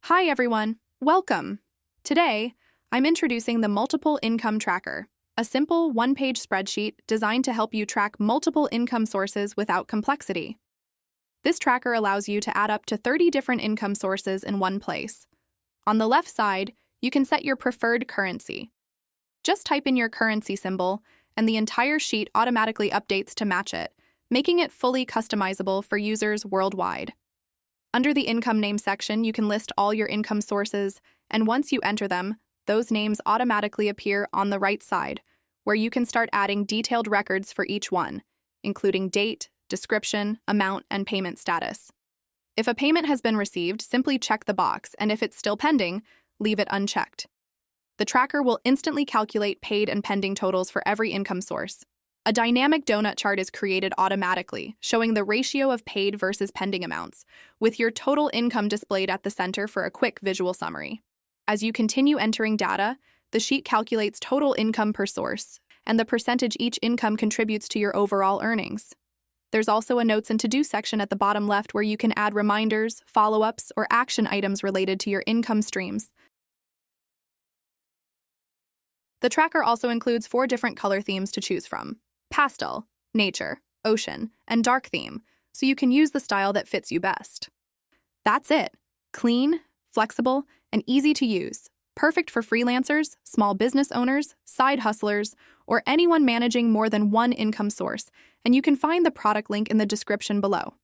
Hi everyone, welcome! Today, I'm introducing the Multiple Income Tracker, a simple one-page spreadsheet designed to help you track multiple income sources without complexity. This tracker allows you to add up to 30 different income sources in one place. On the left side, you can set your preferred currency. Just type in your currency symbol, and the entire sheet automatically updates to match it, making it fully customizable for users worldwide. Under the Income Name section, you can list all your income sources, and once you enter them, those names automatically appear on the right side, where you can start adding detailed records for each one, including date, description, amount, and payment status. If a payment has been received, simply check the box, and if it's still pending, leave it unchecked. The tracker will instantly calculate paid and pending totals for every income source. A dynamic donut chart is created automatically, showing the ratio of paid versus pending amounts, with your total income displayed at the center for a quick visual summary. As you continue entering data, the sheet calculates total income per source and the percentage each income contributes to your overall earnings. There's also a Notes and To-Do section at the bottom left where you can add reminders, follow-ups, or action items related to your income streams. The tracker also includes 4 different color themes to choose from: pastel, nature, ocean, and dark theme, so you can use the style that fits you best. That's it. Clean, flexible, and easy to use. Perfect for freelancers, small business owners, side hustlers, or anyone managing more than one income source, and you can find the product link in the description below.